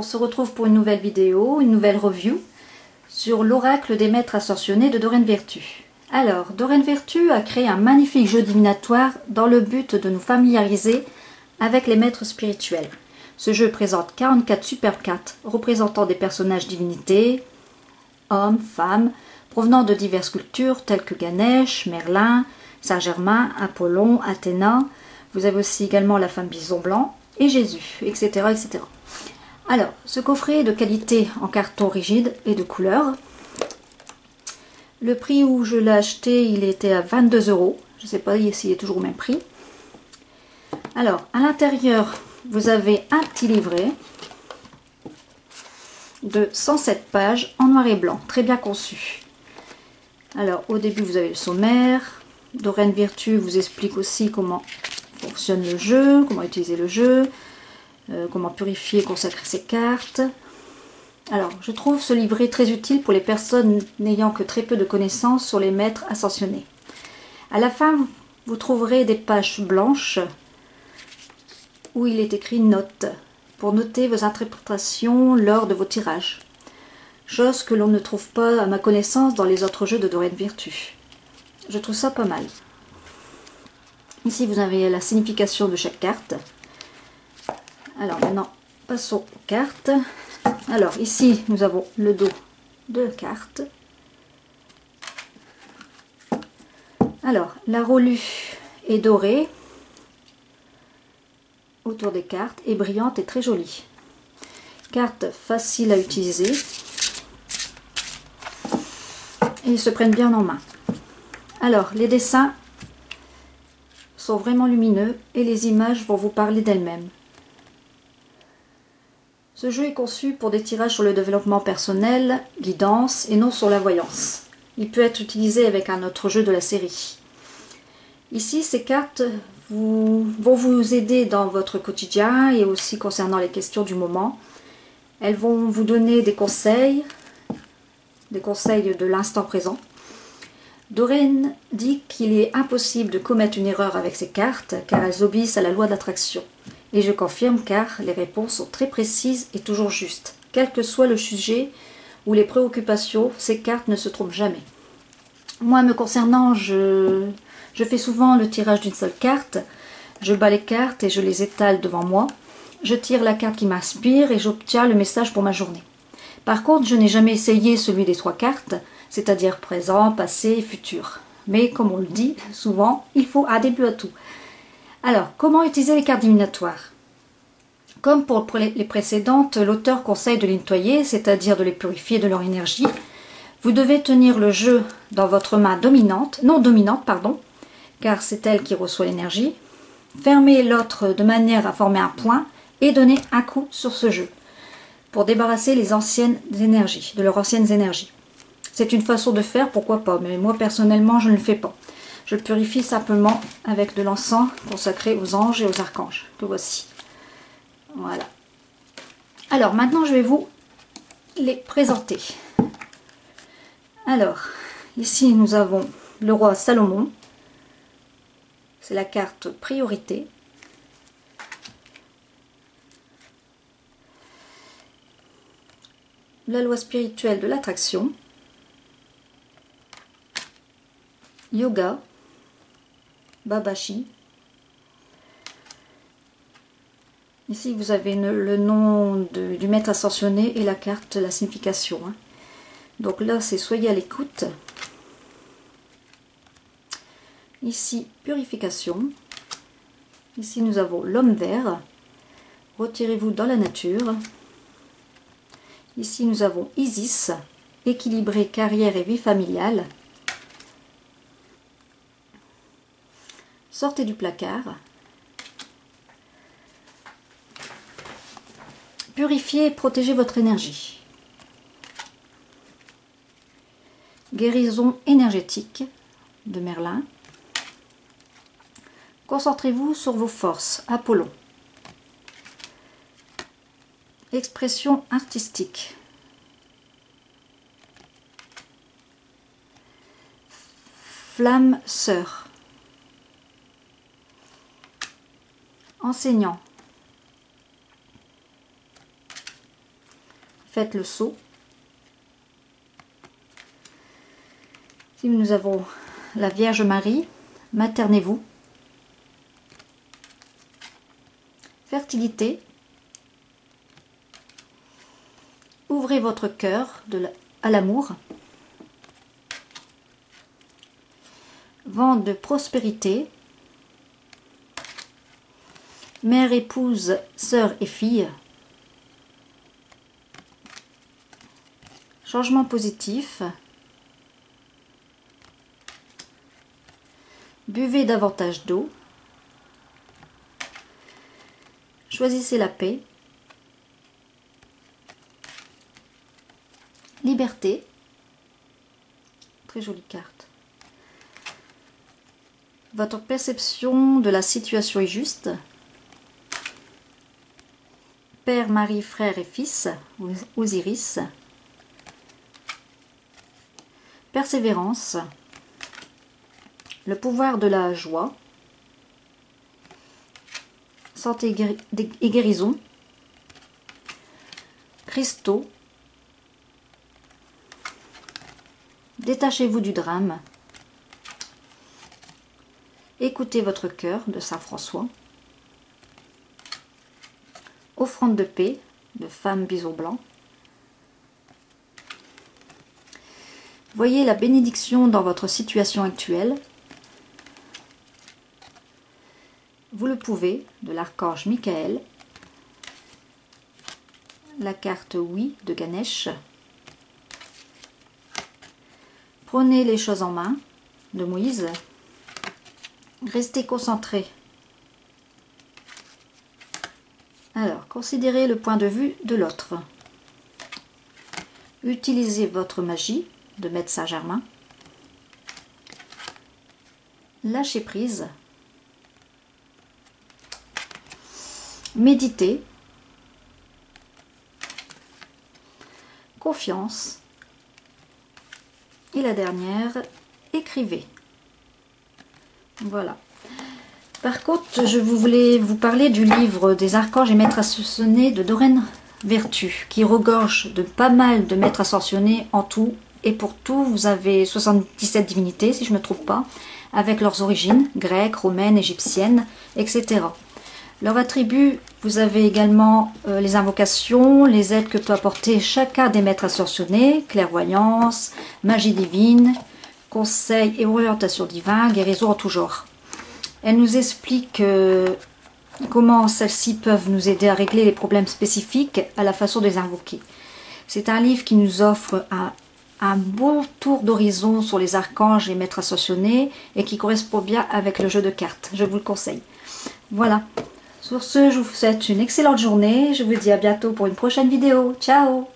se retrouve pour une nouvelle vidéo, une nouvelle review sur l'oracle des maîtres ascensionnés de Doreen Virtue. Alors, Doreen Virtue a créé un magnifique jeu divinatoire dans le but de nous familiariser avec les maîtres spirituels. Ce jeu présente 44 superbes cartes représentant des personnages divinités, hommes, femmes, provenant de diverses cultures telles que Ganesh, Merlin, Saint-Germain, Apollon, Athéna. Vous avez aussi également la femme bison blanc et Jésus, etc., etc. Alors, ce coffret est de qualité en carton rigide et de couleur. Le prix où je l'ai acheté, il était à 22 €. Je ne sais pas s'il est toujours au même prix. Alors, à l'intérieur, vous avez un petit livret de 107 pages en noir et blanc, très bien conçu. Alors, au début, vous avez le sommaire. Doreen Virtue vous explique aussi comment fonctionne le jeu, comment utiliser le jeu, comment purifier et consacrer ses cartes. Alors, je trouve ce livret très utile pour les personnes n'ayant que très peu de connaissances sur les maîtres ascensionnés. À la fin, vous trouverez des pages blanches où il est écrit « Notes » pour noter vos interprétations lors de vos tirages. Chose que l'on ne trouve pas, à ma connaissance, dans les autres jeux de Doreen Virtue. Je trouve ça pas mal. Ici, vous avez la signification de chaque carte. Alors maintenant, passons aux cartes. Alors ici, nous avons le dos de la carte. Alors, la reliure est dorée autour des cartes et brillante et très jolie. Carte facile à utiliser et ils se prennent bien en main. Alors, les dessins sont vraiment lumineux et les images vont vous parler d'elles-mêmes. Ce jeu est conçu pour des tirages sur le développement personnel, guidance et non sur la voyance. Il peut être utilisé avec un autre jeu de la série. Ici, ces cartes vont vous aider dans votre quotidien et aussi concernant les questions du moment. Elles vont vous donner des conseils de l'instant présent. Doreen dit qu'il est impossible de commettre une erreur avec ces cartes car elles obéissent à la loi d'attraction. Et je confirme car les réponses sont très précises et toujours justes. Quel que soit le sujet ou les préoccupations, ces cartes ne se trompent jamais. Moi, me concernant, je fais souvent le tirage d'une seule carte. Je bats les cartes et je les étale devant moi. Je tire la carte qui m'inspire et j'obtiens le message pour ma journée. Par contre, je n'ai jamais essayé celui des 3 cartes, c'est-à-dire présent, passé et futur. Mais comme on le dit souvent, il faut un début à tout. Alors, comment utiliser les cartes divinatoires? Comme pour les précédentes, l'auteur conseille de les nettoyer, c'est-à-dire de les purifier de leur énergie. Vous devez tenir le jeu dans votre main dominante, non dominante, pardon, car c'est elle qui reçoit l'énergie. Fermez l'autre de manière à former un point et donner un coup sur ce jeu pour débarrasser les anciennes énergies, de leurs anciennes énergies. C'est une façon de faire, pourquoi pas, mais moi personnellement je ne le fais pas. Je le purifie simplement avec de l'encens consacré aux anges et aux archanges, que voici. Voilà. Alors maintenant je vais vous les présenter. Alors, ici nous avons le roi Salomon. C'est la carte priorité. La loi spirituelle de l'attraction. Yoga. Babashi. Ici vous avez le nom du maître ascensionné et la carte, la signification. Donc là c'est soyez à l'écoute. Ici purification. Ici nous avons l'homme vert. Retirez-vous dans la nature. Ici nous avons Isis, équilibré carrière et vie familiale. Sortez du placard. Purifiez et protégez votre énergie. Guérison énergétique de Merlin. Concentrez-vous sur vos forces, Apollon. Expression artistique. Flamme sœur. Enseignant. faites le saut. Ici, nous avons la Vierge Marie, maternez-vous. Fertilité. Ouvrez votre cœur à l'amour. Vent de prospérité. Mère, épouse, sœur et fille. Changement positif. Buvez davantage d'eau. Choisissez la paix. Liberté. Très jolie carte. Votre perception de la situation est juste. Père, Marie, frère et fils, Osiris. Persévérance. Le pouvoir de la joie. Santé et guérison. Cristaux. Détachez-vous du drame. Écoutez votre cœur de Saint François. Offrande de paix de Femme Bison Blanc. Voyez la bénédiction dans votre situation actuelle. Vous le pouvez de l'archange Michael. La carte Oui de Ganesh. Prenez les choses en main de Moïse. Restez concentré. Alors, considérez le point de vue de l'autre. Utilisez votre magie de Maître Saint-Germain. Lâchez prise. Méditez. Confiance. Et la dernière, écrivez. Voilà. Par contre, je voulais vous parler du livre des archanges et maîtres ascensionnés de Doreen Virtue, qui regorge de pas mal de maîtres ascensionnés en tout. Et pour tout, vous avez 77 divinités, si je ne me trompe pas, avec leurs origines, grecques, romaines, égyptiennes, etc. Leurs attributs, vous avez également les invocations, les aides que peut apporter chacun des maîtres ascensionnés, clairvoyance, magie divine, conseils et orientation divine, guérison en tout genre. Elle nous explique comment celles-ci peuvent nous aider à régler les problèmes spécifiques à la façon de les invoquer. C'est un livre qui nous offre un beau tour d'horizon sur les archanges et maîtres ascensionnés et qui correspond bien avec le jeu de cartes. Je vous le conseille. Voilà. Sur ce, je vous souhaite une excellente journée. Je vous dis à bientôt pour une prochaine vidéo. Ciao!